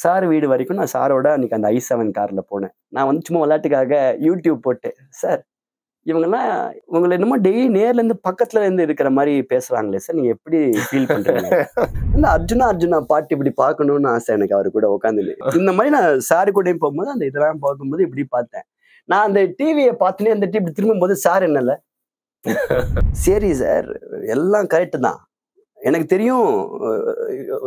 Sir வீடு வரைக்கும் நான் சாரோட அன்னைக்கு அந்த i7 கார்ல போனேன். நான் வந்து சும்மா விளையாட்டுக்காக யூடியூப் போட்டு, சார் இவங்கலாம் உங்கள என்னமோ டெய்லி நேர்ல இருந்து பக்கத்துல இருந்து இருக்கிற மாதிரி பேசுறாங்களே சார், நீங்க எப்படி ஃபீல் பண்றீங்க? இந்த அர்ஜுனா பாட்டு இப்படி பார்க்கணும்னு ஆசை எனக்கு அவரு கூட உட்காந்து. இந்த மாதிரி நான் சாரு கூடயும் போகும்போது அந்த இதெல்லாம் பார்க்கும்போது இப்படி பார்த்தேன். நான் அந்த டிவியை பார்த்துனே அந்த டிவி திரும்பும்போது சார் என்னல, சரி சார் எல்லாம் கரெக்ட் தான், எனக்கு தெரியும்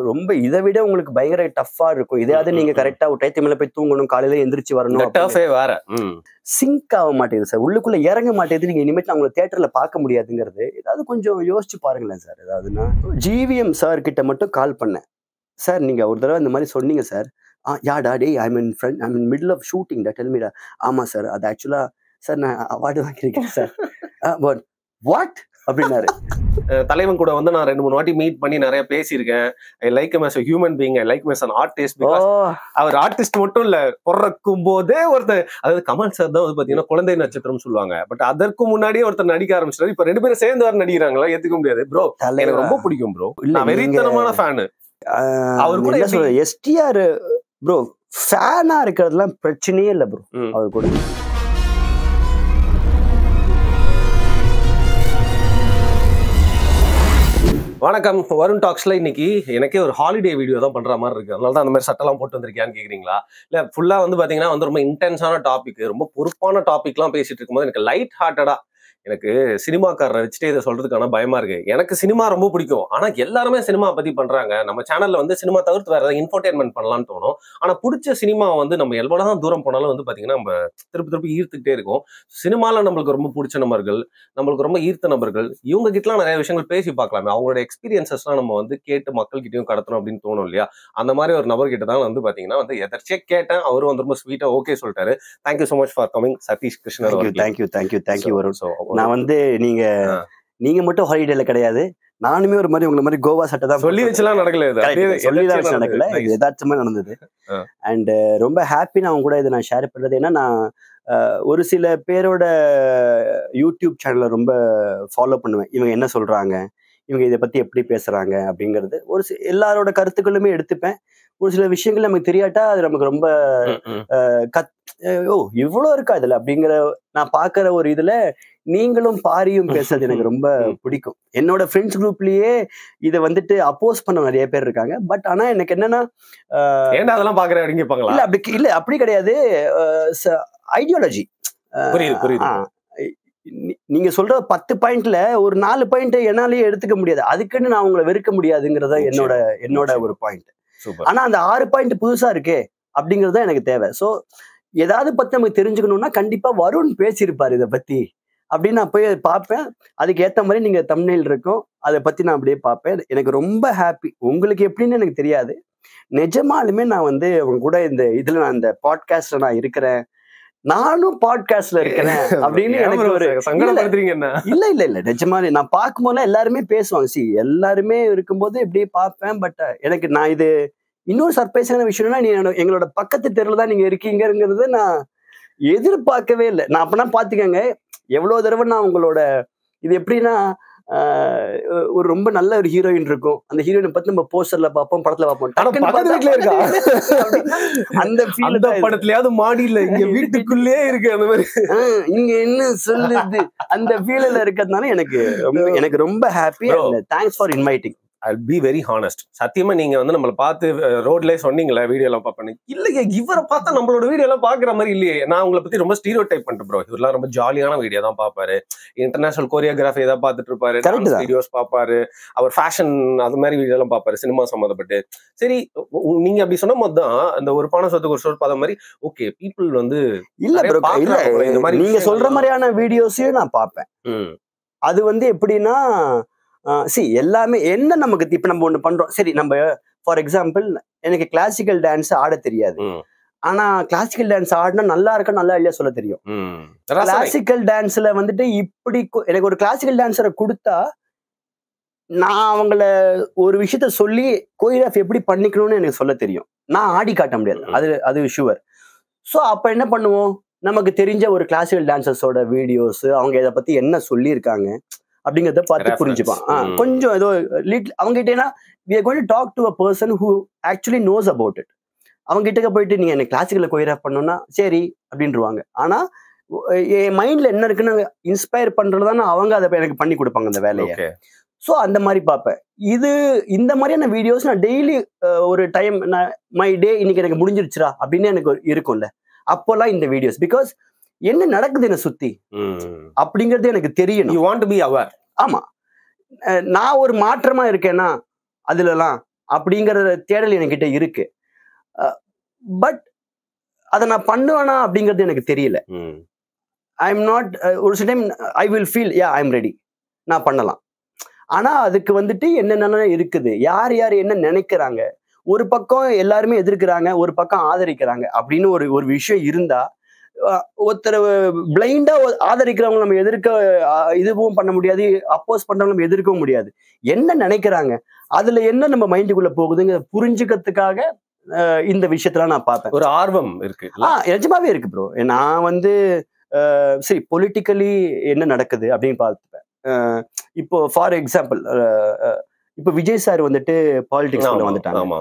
ரொம்ப இதை விட உங்களுக்கு பயங்கர டஃப்பா இருக்கும், இதையாவது நீங்க கரெக்டா ஒரு டயத்து மேல போய் தூங்கணும், காலையில எந்திரிச்சு வரணும், சிங்க் ஆக மாட்டேங்குது சார், உள்ளுக்குள்ள இறங்க மாட்டேங்குது, நீங்க இனிமேட்டு நான் உங்களை தியேட்டர்ல பார்க்க முடியாதுங்கிறது. ஏதாவது கொஞ்சம் யோசிச்சு பாருங்களேன் சார். ஏதாவதுன்னா ஜிவிஎம் சார் கிட்ட மட்டும் கால் பண்ணேன், சார் நீங்க ஒரு தடவை இந்த மாதிரி சொன்னீங்க சார். யாடா டே, I mean middle of shooting டா, டெல் மீ டா. ஆமா சார், அது ஆக்சுவலா சார் நான் அவார்டு வாங்கியிருக்கேன் சார். வாட் அப்படின்னாரு. தலைவன் கூட வந்து நான் 2-3 வாட்டி மீட் பண்ணி நிறைய பேசியிருக்கேன். I like him as a human being, I like him as an artist because அவர் ஆர்டிஸ்ட் மட்டும் இல்ல, பிறக்கும் போதே ஒருத்தர், அதாவது கமல் சார் தான் வந்து பாத்தீங்கன்னா குழந்தை நட்சத்திரம் சொல்லுவாங்க. பட் அதற்கு முன்னாடியே ஒருத்தர் நடிக்க ஆரம்பிச்சிட்டாரு. இப்ப 2 பேரும் சேர்ந்து வர நடிக்கிறாங்களா, ஏத்துக்க முடியாது ப்ரோ. எனக்கு ரொம்ப பிடிக்கும் ப்ரோ, நான் வெறித்தனமான ஃபேனு. அவர் கூட எஸ்டிஆர் ப்ரோ ஃபேனா இருக்கிறதுலாம் பிரச்சனையே இல்லை ப்ரோ. அவர் கூட வணக்கம். வருண் டாக்ஸ்ல இன்னைக்கு எனக்கே ஒரு ஹாலிடே வீடியோ தான் பண்ற மாதிரி இருக்கு. அதனால தான் அந்த மாதிரி சட்டெல்லாம் போட்டு வந்திருக்கியான்னு கேக்குறீங்களா? இல்ல ஃபுல்லா வந்து பாத்தீங்கன்னா வந்து ரொம்ப இன்டென்ஸான டாபிக், ரொம்ப பொறுப்பான டாபிக்லாம் பேசிட்டு இருக்கும்போது எனக்கு லைட் ஹார்ட்டடா, எனக்கு சினிமாக்காரரை வச்சுட்டு இதை சொல்றதுக்கான பயமா இருக்கு. எனக்கு சினிமா ரொம்ப பிடிக்கும், ஆனா எல்லாருமே சினிமா பத்தி பண்றாங்க. நம்ம சேனல்ல வந்து சினிமா தவிர்த்து வேற ஏதாவது இன்ஃபர்டைன்மெண்ட் பண்ணலாம்னு தோணும். ஆனா பிடிச்ச சினிமா வந்து நம்ம எவ்வளவுதான் தூரம் போனாலும் வந்து பாத்தீங்கன்னா நம்ம திருப்பி ஈர்த்துக்கிட்டே இருக்கும். சினிமால நம்மளுக்கு ரொம்ப பிடிச்ச நபர்கள், நம்மளுக்கு ரொம்ப ஈர்த்த நபர்கள், இவங்க கிட்டலாம் நிறைய விஷயங்கள் பேசி பார்க்கலாமே, அவங்களோட எக்ஸ்பீரியன்சஸ்லாம் நம்ம வந்து கேட்டு மக்கள் கிட்டையும் கடத்தணும் அப்படின்னு தோணும் இல்லையா? அந்த மாதிரி ஒரு நபர் கிட்ட தான் வந்து பாத்தீங்கன்னா வந்து எதர்ச்சியா கேட்டேன். அவரும் வந்து ரொம்ப ஸ்வீட்டா ஓகே சொல்லிட்டாரு. Thank you so much for coming Satish Krishnan. Thank you Varun. நான் வந்து நீங்க மட்டும் ஹாலிடேல கிடையாது, நானுமே ஒரு மாதிரி உங்களை மாதிரி கோவா சட்டை தான் சொல்லி வச்சுலாம் நடக்கல, சொல்லிதான் நடக்கல, இது யதார்த்தமா நடந்தது. அண்ட் ரொம்ப ஹாப்பி நான் உங்க கூட இதை நான் ஷேர் பண்றது. ஏன்னா நான் ஒரு சில பேரோட யூடியூப் சேனலை ரொம்ப ஃபாலோ பண்ணுவேன். இவங்க என்ன சொல்றாங்க, இவங்க இதை பத்தி எப்படி பேசுறாங்க அப்படிங்கிறது, எல்லாரோட கருத்துக்களுமே எடுத்துப்பேன். ஒரு சில விஷயங்கள் நமக்கு தெரியாட்டா அது நமக்கு ரொம்ப இவ்வளோ இருக்கா இதுல அப்படிங்கிற நான் பாக்குற ஒரு இதுல நீங்களும் பாரியும் பேசுறது எனக்கு ரொம்ப பிடிக்கும். என்னோட ஃப்ரெண்ட்ஸ் குரூப்லயே இதை வந்துட்டு அப்போஸ் பண்ண நிறைய பேர் இருக்காங்க. பட் ஆனா எனக்கு என்னன்னா அதெல்லாம் பாக்குறேன் இல்ல அப்படி கிடையாது, ஐடியாலஜி. நீங்க சொல்ற 10 பாயிண்ட்ல ஒரு 4 பாயிண்ட் என்னாலேயே எடுத்துக்க முடியாது, அதுக்குன்னு நான் உங்களை வெறுக்க முடியாதுங்கிறத என்னோட ஒரு பாயிண்ட். ஆனா அந்த 6 பாயிண்ட் புதுசா இருக்கே அப்படிங்கிறது தான் எனக்கு தேவை. சோ ஏதாவது பத்தி நமக்கு தெரிஞ்சுக்கணும்னா கண்டிப்பா வருண் பேசியிருப்பாரு இதை பத்தி அப்படின்னு நான் போய் பார்ப்பேன். அதுக்கு ஏத்த மாதிரி நீங்க தம்ப்நெயில் இருக்கும், அதை பத்தி நான் அப்படியே பார்ப்பேன். எனக்கு ரொம்ப ஹாப்பி. உங்களுக்கு எப்படின்னு எனக்கு தெரியாது, நிஜமாலுமே நான் வந்து உங்க கூட இந்த இதுல நான் இந்த பாட்காஸ்ட்ல நான் இருக்கிறேன், நானும் பாட்காஸ்ட்ல இருக்கிறேன் அப்படின்னு எனக்கு ஒரு இல்ல நிஜமாலே நான் பார்க்கும்போது எல்லாருமே பேசுவாங்க. எல்லாருமே இருக்கும்போது இப்படியே பார்ப்பேன். பட் எனக்கு நான் இது இன்னொரு சர்ப்ரைஸான விஷயம்னா, நீ எங்களோட பக்கத்து தெருல தான் நீங்க இருக்கீங்கிறது நான் எதிர்பார்க்கவே இல்லை. நான் அப்பனா பாத்துக்கங்க எவ்வளவு தடவை நான் உங்களோட இது எப்படின்னா ஒரு ரொம்ப நல்ல ஒரு ஹீரோயின் இருக்கும், அந்த ஹீரோயினை பத்தி நம்ம போஸ்டர்ல பார்ப்போம், படத்துல பார்ப்போம், அந்த படத்துலயாவது மாடியில இங்க வீட்டுக்குள்ளே இருக்கு அந்த மாதிரி இங்க என்ன சொல்லுது அந்த ஃபீல்ல இருக்கிறதுனால எனக்கு ரொம்ப happy. Thanks for inviting. I'll be very honest. சத்தியமா நீங்க வந்து நம்மளை பார்த்து ரோட்லயே சொன்னீங்களே வீடியோ எல்லாம் பார்ப்பேன், இல்லையே இவரை பார்த்தா நம்மளோட வீடியோ எல்லாம் பாக்குற மாதிரி இல்லையே. நான் உங்களை பத்தி ரொம்ப ஸ்டீரியோ டைப் பண்ணிட்டு ப்ரோ, இவரெல்லாம் ரொம்ப ஜாலியான வீடியோ தான் பார்ப்பாரு, இன்டர்நேஷனல் கோரியோகிராஃபி ஏதாவது பார்த்துட்டு இருப்பாரு, வீடியோஸ் பார்ப்பாரு, அவர் ஃபேஷன் அது மாதிரி வீடியோ எல்லாம் பார்ப்பாரு சினிமா சம்மந்தப்பட்டு. சரி, நீங்க அப்படி சொன்ன போது தான் அந்த ஒரு பானை சொத்துக்கு ஒரு சொல் பார்த்த மாதிரி ஓகே பீப்புள் வந்து இல்ல இந்த மாதிரி நீங்க சொல்ற மாதிரியான வீடியோஸையும் நான் பார்ப்பேன். அது வந்து எப்படின்னா எல்லாமே என்ன நமக்கு இப்ப நம்ம ஒண்ணு பண்றோம். சரி, நம்ம ஃபார் எக்ஸாம்பிள் எனக்கு கிளாசிக்கல் டான்ஸ் ஆட தெரியாது, ஆனா கிளாசிக்கல் டான்ஸ் ஆடினா நல்லா இருக்கா நல்லா இல்லையா சொல்ல தெரியும். கிளாசிக்கல் டான்ஸ்ல வந்துட்டு இப்படி எனக்கு ஒரு கிளாசிக்கல் டான்ஸரை கொடுத்தா நான் அவங்கள ஒரு விஷயத்த சொல்லி கோரியோகிராஃபி எப்படி பண்ணிக்கணும்னு எனக்கு சொல்ல தெரியும், நான் ஆடி காட்ட முடியாது, அது ஷுவர். ஸோ அப்ப என்ன பண்ணுவோம், நமக்கு தெரிஞ்ச ஒரு கிளாசிக்கல் டான்சர்ஸோட வீடியோஸ், அவங்க இதை பத்தி என்ன சொல்லியிருக்காங்க அப்படிங்கிறத பார்த்து புரிஞ்சுப்பான். கொஞ்சம் ஏதோ அவங்க கிட்டேனா we are going to talk to a person who actually knows about it. அவங்க கிட்டக்க போயிட்டு நீங்க எனக்கு கிளாசிக்கல்ல கொரியோகிராஃப் பண்ணணும்னா சரி அப்படின்ருவாங்க. ஆனா என் மைண்ட்ல என்ன இருக்குன்னு இன்ஸ்பயர் பண்றதுதானே அவங்க அதை எனக்கு பண்ணி கொடுப்பாங்க அந்த வேலையை. ஸோ அந்த மாதிரி பார்ப்பேன். இந்த மாதிரியான வீடியோஸ் நான் டெய்லி ஒரு டைம் மை டே இன்னைக்கு எனக்கு முடிஞ்சிருச்சுரா அப்படின்னு எனக்கு இருக்கும்ல, அப்போல்லாம் இந்த வீடியோஸ். பிகாஸ் என்ன நடக்குது என்ன சுத்தி அப்படிங்கிறது எனக்கு தெரியணும். You want to be aware. ஆமா, நான் ஒரு மாற்றமா இருக்கேன்னா அதுலலாம் அப்படிங்கிற தேடல் என்கிட்ட இருக்கு. பட் அதை நான் பண்ணுவேனா அப்படிங்கிறது எனக்கு தெரியல. ஐ எம் நாட், ஒரு சில time I will feel yeah I am ready, நான் பண்ணலாம். ஆனா அதுக்கு வந்துட்டு என்னென்ன இருக்குது, யார் யார் என்ன நினைக்கிறாங்க, ஒரு பக்கம் எல்லாருமே எதிர்க்கிறாங்க, ஒரு பக்கம் ஆதரிக்கிறாங்க அப்படின்னு ஒரு விஷயம் இருந்தா, ஒருத்தர் பிளைண்டா ஆதரிக்கிறவங்க நம்ம எதிர்க்க இதுவும் பண்ண முடியாது, அப்போஸ் பண்றவங்க நம்ம எதிர்க்கவும் முடியாது. என்ன நினைக்கிறாங்க, அதுல என்ன நம்ம மைண்டுக்குள்ள போகுதுங்க புரிஞ்சுக்கிறதுக்காக இந்த விஷயத்தெல்லாம் நான் பார்ப்பேன். ஒரு ஆர்வம் இருக்கு. நிஜமாவே இருக்கு ப்ரோ. நான் வந்து சரி பொலிட்டிக்கலி என்ன நடக்குது அப்படின்னு பார்த்துப்பேன். இப்போ ஃபார் எக்ஸாம்பிள் இப்போ விஜய் சார் வந்துட்டு பாலிடிக்ஸ்ல வந்துட்டாங்க.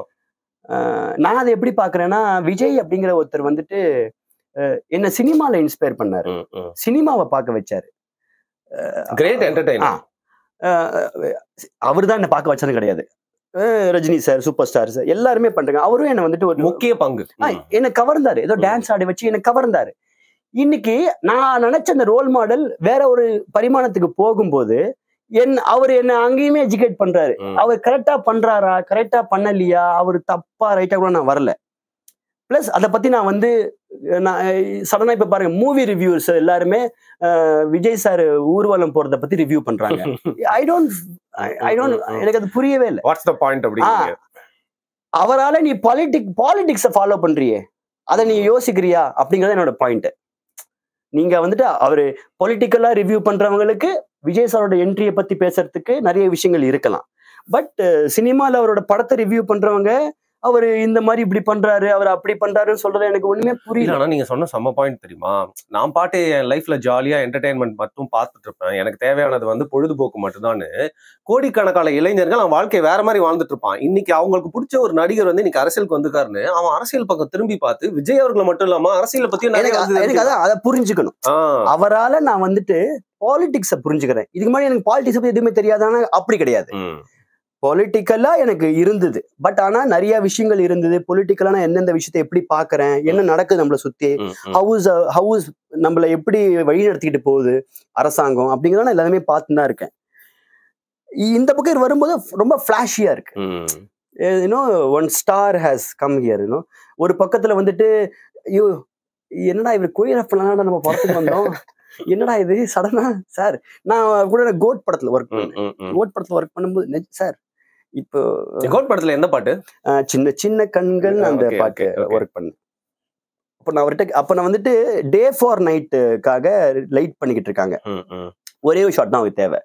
நான் அதை எப்படி பாக்குறேன்னா, விஜய் அப்படிங்கிற ஒருத்தர் வந்துட்டு என்ன சினிமால இன்ஸ்பயர் பண்ணாரு, சினிமாவை பார்க்க வச்சாரு. Great entertainer. அவர் தான் என்ன பார்க்க வச்சது கிடையாது. Rajini sir, super star sir எல்லாருமே பண்றாங்க. அவரும் என்ன வந்துட்டு ஒரு முக்கிய பங்கு என்ன கவர்ந்தாரு. ஏதோ டான்ஸ் ஆடி வச்சு என்ன கவர்ந்தாரு. இன்னைக்கு நான் நினைச்ச அந்த ரோல் மாடல் வேற ஒரு பரிமாணத்துக்கு போகும்போது அவர் என்ன அங்கேயுமே எஜுகேட் பண்றாரு. அவர் கரெக்டா பண்றாரா, கரெக்டா பண்ணலையா, அவர் தப்பா ரைட்டா கூட நான் வரல. பிளஸ் அதை பத்தி நான் வந்து சடனா இப்ப பாருங்க, மூவி ரிவ்யூஸ் எல்லாருமே விஜய் சார் ஊர்வலம் போறத பத்தி ரிவ்யூ பண்றாங்க. ஐ டோன்ட் எனக்கு அது புரியவே இல்லை. வாட்ஸ் தி பாயிண்ட் அப்படி. அவரால நீ பாலிடிக்ஸை ஃபாலோ பண்றியே, அதை நீ யோசிக்கிறியா அப்படிங்கறது என்னோட பாயிண்ட். நீங்க வந்துட்டு அவரு பொலிட்டிக்கலா ரிவ்யூ பண்றவங்களுக்கு விஜய் சாரோட என்ட்ரியை பத்தி பேசுறதுக்கு நிறைய விஷயங்கள் இருக்கலாம். பட் சினிமால அவரோட படத்தை ரிவ்யூ பண்றவங்க அவரு இந்த மாதிரி இப்படி பண்றாரு, அவர் அப்படி பண்றாருன்னு சொல்றது எனக்கு ஒண்ணுமே புரியல. ஆனா நீங்க சொன்ன செம்ம பாயிண்ட் தெரியுமா, நான் பாட்டு என் லைஃப்ல ஜாலியா என்டர்டைன்மெண்ட் மட்டும் பார்த்துட்டு இருப்பேன், எனக்கு தேவையானது வந்து பொழுதுபோக்கு மட்டும்தான். கோடிக்கணக்கான இளைஞர்கள் அவன் வாழ்க்கை வேற மாதிரி வாழ்ந்துட்டு இருப்பான். இன்னைக்கு அவங்களுக்கு பிடிச்ச ஒரு நடிகர் வந்து இன்னைக்கு அரசியலுக்கு வந்துக்காருன்னு அவன் அரசியல் பக்கம் திரும்பி பார்த்து விஜய் அவர்களை மட்டும் இல்லாம அரசியலை பத்தி எனக்கு அதை புரிஞ்சுக்கணும். அவரால நான் வந்துட்டு பாலிடிக்ஸை புரிஞ்சுக்கிறேன். இதுக்கு முன்னாடி எனக்கு பாலிடிக்ஸ் பத்தி எதுவுமே தெரியாதானா அப்படி கிடையாது. பொலிட்டிக்கலா எனக்கு இருந்தது, பட் ஆனா நிறைய விஷயங்கள் இருந்தது. பொலிட்டிக்கலா நான் எந்தெந்த விஷயத்தை எப்படி பாக்குறேன், என்ன நடக்குது நம்மளை சுத்தி, ஹவுஸ் நம்மள எப்படி வழி நடத்திக்கிட்டு போகுது அரசாங்கம் அப்படிங்கிறத நான் எல்லாமே பார்த்து தான் இருக்கேன். இந்த பக்கம் வரும்போது ரொம்ப ஃபிளாஷியா இருக்கு. One star has come here. ஒரு பக்கத்துல வந்துட்டு ஐயோ என்னடா இவர் கோரியோகிராஃப் பண்ணலாம் நம்ம படத்துக்கு வந்தோம், என்னடா இது சடனா. சார் நான் கூட கோட் படத்துல ஒர்க் பண்ணேன். கோட் படத்துல ஒர்க் பண்ணும்போது சார் இப்போ கோட் படத்துல எந்த பாட்டு, சின்ன சின்ன கண்கள் அந்த பாட்டு ஒர்க் பண்ணேன். அப்ப நான் அவர்கிட்ட நான் வந்துட்டு டே ஃபார் நைட்டுக்காக லைட் பண்ணிக்கிட்டு இருக்காங்க. ஒரே ஒரு ஷாட் தான் அவருக்கு தேவை.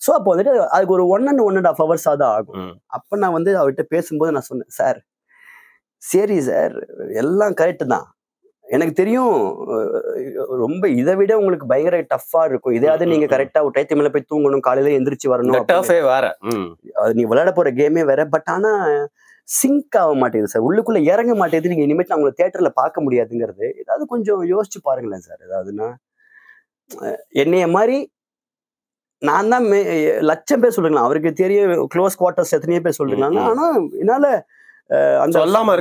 ஸோ அப்போ வந்துட்டு அதுக்கு ஒரு 1.5 hours தான் ஆகும். அப்ப நான் வந்து அவர்கிட்ட பேசும்போது நான் சொன்னேன், சார் சரி சார் எல்லாம் கரெக்டு தான், எனக்கு தெரியும் ரொம்ப இதை விட உங்களுக்கு பயங்கர டஃப்பா இருக்கும், இதையாவது நீங்க கரெக்டா ஒரு டைத்து மேல போய் தூங்கணும், காலையில எந்திரிச்சு வரணும், நீ விளையாட போற கேமே வேற. பட் ஆனா சிங்க் ஆக மாட்டேங்குது சார், உள்ளுக்குள்ள இறங்க மாட்டேங்குது, நீங்க இனிமேட்டு அவங்களை தியேட்டர்ல பார்க்க முடியாதுங்கிறது. ஏதாவது கொஞ்சம் யோசிச்சு பாருங்களேன் சார். ஏதாவதுன்னா என்னைய மாதிரி நான் தான் லட்சம் பேர் சொல்றீங்களா, அவருக்கு தெரிய க்ளோஸ் குவார்டர்ஸ் எத்தனையோ பேர் சொல்றீங்களா, ஆனா என்னால அந்த சொல்லாம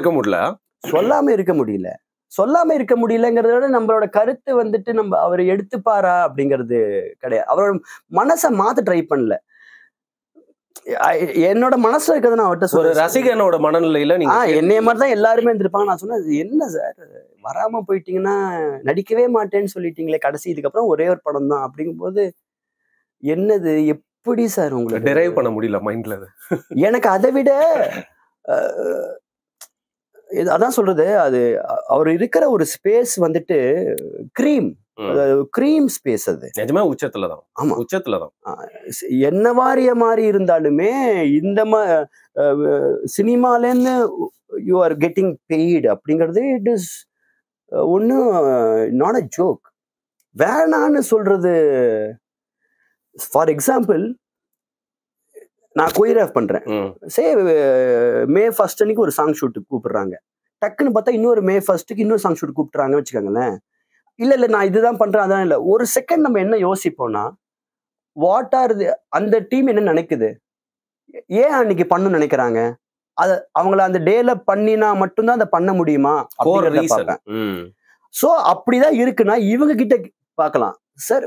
இருக்க முடியலங்கிறத விட நம்மளோட கருத்து வந்துட்டு நம்ம அவர் எடுத்துப்பாரா அப்படிங்கிறது கிடையாது. அவரோட மனசை மாத்த ட்ரை பண்ணல, என்னோட மனசுல இருக்கிறது நான் அவர்கிட்ட சொல்றேன். ரசிகனோட மனநிலையில நீங்க என்னைய மாதிரி தான் எல்லாருமே இருந்திருப்பாங்க. நான் சொன்னேன், என்ன சார் வராம போயிட்டீங்கன்னா நடிக்கவே மாட்டேன்னு சொல்லிட்டீங்களே கடைசி, இதுக்கப்புறம் ஒரே ஒரு படம் தான் அப்படிங்கும்போது என்னது எப்படி சார் உங்களுக்கு டெரைவ் பண்ண முடியல மைண்ட்ல. எனக்கு அதை விட அதான் சொல்றது, அது அவர் இருக்கிற ஒரு ஸ்பேஸ் வந்துட்டு கிரீம் ஸ்பேஸ். அது நிஜமா உச்சத்துலதான். ஆமா உச்சத்துலதான். என்ன மாதிரி இருந்தாலுமே இந்த சினிமாலேருந்து யூ ஆர் கெட்டிங் பெய்டு அப்படிங்கிறது இட் இஸ் ஒன்னும் நாட் அ ஜோக். வேணான்னு சொல்றது. ஃபார் எக்ஸாம்பிள் நான் கோரியோகிராஃப் பண்றேன், சே May 1 அன்னைக்கு ஒரு சாங் ஷூட்டுக்கு கூப்பிடுறாங்க, டக்குன்னு பார்த்தா இன்னொரு May 1st இன்னொரு சாங் ஷூட் கூப்பிட்டுறாங்கன்னு வச்சுக்கோங்களேன். இல்ல நான் இதுதான் பண்றேன் அதான் இல்ல. ஒரு செகண்ட் நம்ம என்ன யோசிப்போம்னா, வாட் ஆர் அந்த டீம் என்ன நினைக்குது? ஏன் அன்னைக்கு பண்ணணும்னு நினைக்கிறாங்க? அவங்கள அந்த டேல பண்ணினா மட்டும்தான் அதை பண்ண முடியுமா அப்படிங்கறத பார்ப்பேன். சோ அப்படிதான் இருக்குன்னா இவங்க கிட்ட பார்க்கலாம். Sir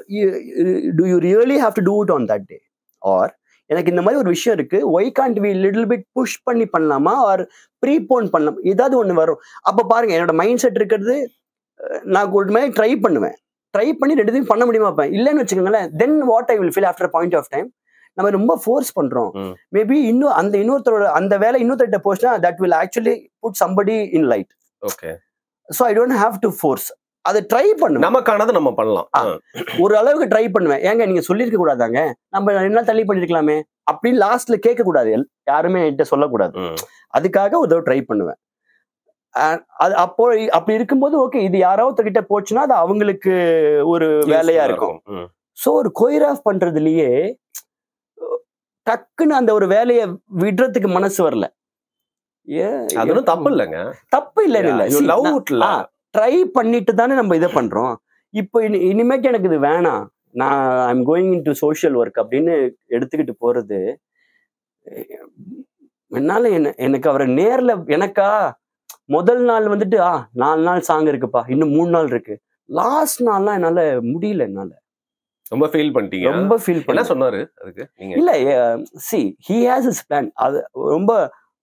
do you really have to do it on that day? Or எனக்கு இந்த மாதிரி ஒரு விஷயம் இருக்கு, why can't we little bit push பண்ணி பண்ணலாமா ஆர் ப்ரீபோன் பண்ணலாம், ஏதாவது ஒண்ணு வரும். அப்ப பாருங்க என்னோட மைண்ட் செட் இருக்கிறது, நான் ஒரு மாதிரி ட்ரை பண்ணுவேன், ட்ரை பண்ணி ரெண்டுத்தையும் பண்ண முடியுமா பார்ப்பேன். இல்லைன்னு வச்சுக்கோங்களேன், then what I will feel after point of time, நம்ம ரொம்ப ஃபோர்ஸ் பண்றோம். மேபி இன்னும் அந்த இன்னொருத்தரோட அந்த வேலை இன்னொருத்தர்கிட்ட போச்சுன்னா that will actually put somebody in light. Okay, so I don't have to force. அதை ட்ரை பண்ணுவேன், நமக்கானது நம்ம பண்ணலாம். ஒரு அளவுக்கு ட்ரை பண்ணுவேன். ஏங்க நீங்க சொல்லியிருக்க கூடாதாங்க, நம்ம 2 நாள் தள்ளி பண்ணிருக்கலாமே அப்படின்னு லாஸ்ட்ல கேட்க கூடாது, யாருமே என்கிட்ட சொல்லக்கூடாது. அதுக்காக ஒரு தடவை ட்ரை பண்ணுவேன். அது அப்போ அப்படி இருக்கும்போது ஓகே, இது யாராவது கிட்ட போச்சுன்னா அது அவங்களுக்கு ஒரு வேலையா இருக்கும். ஸோ ஒரு கோரியோகிராஃப் பண்றதுலயே டக்குன்னு அந்த ஒரு வேலையை விடுறதுக்கு மனசு வரல. அதுவும் தப்பு இல்லைங்க, தப்பு இல்ல, ட்ரை பண்ணிட்டு தானே நம்ம இதை பண்றோம். இப்போ இனிமேட்டு எனக்கு இது வேணாம், நான் I'm going into social work அப்படின்னு எடுத்துக்கிட்டு போறது, என்னால எனக்கு அவரை நேர்ல எனக்கா முதல் நாள் வந்துட்டு 4 நாள் சாங் இருக்குப்பா, இன்னும் 3 நாள் இருக்கு, லாஸ்ட் நாள்லாம் என்னால முடியல, என்னால ரொம்ப ஃபீல் பண்ணிட்டீங்க. ரொம்ப ஃபீல் பண்ண சொன்னாரு அதுக்கு இல்ல. see he has his plan. அது ரொம்ப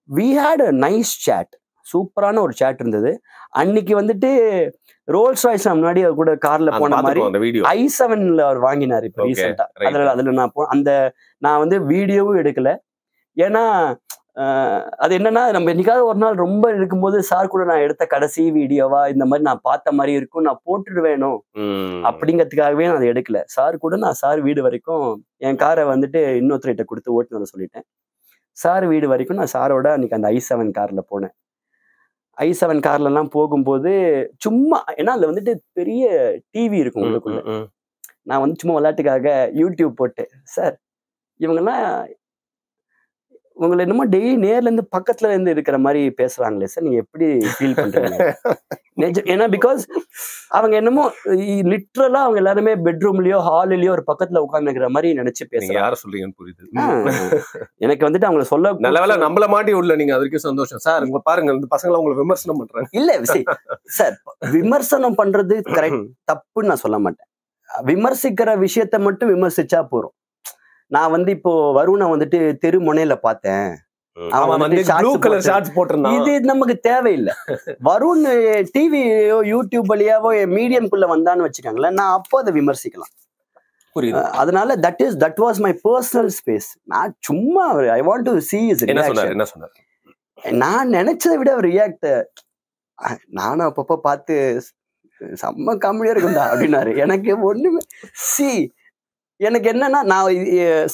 we had a nice chat, சூப்பரான ஒரு chat இருந்தது அன்னைக்கு. வந்துட்டு ரோல்ஸ் ராய்ஸ் முன்னாடி அவர் கூட கார்ல போன மாதிரி i7ல அவர் வாங்கினாரு இப்ப ரீசெண்டா. அதுல நான் வந்து வீடியோவும் எடுக்கல, ஏன்னா அது என்னன்னா நம்ம என்னைக்காவது ஒரு நாள் ரொம்ப இருக்கும்போது சார் கூட நான் எடுத்த கடைசி வீடியோவா இந்த மாதிரி நான் பார்த்த மாதிரி இருக்கும், நான் போட்டுடுவேணும் அப்படிங்கிறதுக்காகவே நான் அதை எடுக்கல. சார் கூட நான் சார் வீடு வரைக்கும் என் காரை வந்துட்டு இன்னொருத்தர்கிட்ட கொடுத்து ஓட்டுனதை சொல்லிட்டேன். சார் வீடு வரைக்கும் நான் சாரோட அன்னைக்கு அந்த i7 கார்ல போனேன். i7 கார்ல எல்லாம் போகும்போது சும்மா, ஏன்னா அதுல வந்துட்டு பெரிய டிவி இருக்கும் உள்ளுக்குள்ள, நான் வந்து சும்மா விளையாட்டுக்காக யூடியூப் போட்டு, சார் இவங்கெல்லாம் உங்களை என்னமோ டெய்லி நேர்ல இருந்து பக்கத்துல இருந்து இருக்கிற மாதிரி பேசுறாங்களே சார், நீங்க எப்படி ஃபீல் பண்றீங்க? ஏன்னா பிகாஸ் அவங்க என்னமோ லிட்ரலா அவங்க எல்லாருமே பெட்ரூம்லயோ ஹாலிலயோ ஒரு பக்கத்துல உட்கார்ந்து இருக்கிற மாதிரி நினைச்சு பேசுறாங்க. யார சொல்றீங்கன்னு புரியுது. எனக்கு வந்துட்டு அவங்களை சொல்ல நல்ல வேளை நம்மள மாட்டி உள்ள நீங்க அதுக்கு சந்தோஷம் சார். உங்க பாருங்க இந்த பசங்களை உங்களை விமர்சனம் பண்றாங்க. இல்ல சார், விமர்சனம் பண்றது கரெக்ட், தப்புன்னு நான் சொல்ல மாட்டேன். விமர்சிக்கிற விஷயத்த மட்டும் விமர்சிச்சா போறோம். நான் வந்து இப்போ வருணை வந்துட்டு தெரு முனையில பார்த்தேன், இது நமக்கு தேவையில்லை. வருண் டிவியோ யூடியூப் வழியாவோ மீடியம்குள்ள வந்தான்னு வச்சுக்காங்களேன், நான் அப்போ அதை விமர்சிக்கலாம். அதனால that was my personal space. நான் சும்மா I want to see his reaction. நான் நினைச்சதை விட அவர் ரியாக்ட், நானும் அப்பப்போ பார்த்து செம்ம காமெடியா இருக்கும்டா அப்படின்னாரு. எனக்கு ஒண்ணுமே எனக்கு என்னன்னா, நான்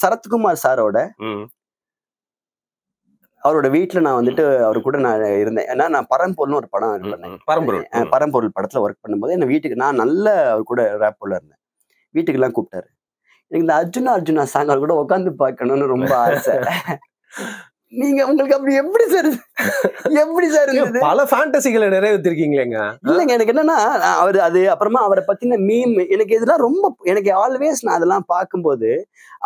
சரத்குமார் சாரோட அவரோட வீட்டுல நான் வந்துட்டு அவரு கூட நான் இருந்தேன். ஏன்னா நான் பரம்பொருள்னு ஒரு படம் பண்ணேன், பரம்பொருள் படத்துல ஒர்க் பண்ணும்போது என்ன வீட்டுக்கு நான் நல்ல அவர் கூட ரேப்போல இருந்தேன். வீட்டுக்கு எல்லாம் கூப்பிட்டாரு. எனக்கு இந்த அர்ஜுனா சாங் அவர் கூட உட்காந்து பார்க்கணும்னு ரொம்ப ஆசை. நீங்க உங்களுக்கு அப்படி எப்படி சார் இருந்தது? பல ஃபேண்டசிகளை நிறைவேற்றிருக்கீங்களேங்க. இல்லைங்க, எனக்கு என்னன்னா அவர் அது அப்புறமா அவரை பத்தின மீம் எனக்கு இதெல்லாம் ரொம்ப எனக்கு ஆல்வேஸ் நான் அதெல்லாம் பார்க்கும்போது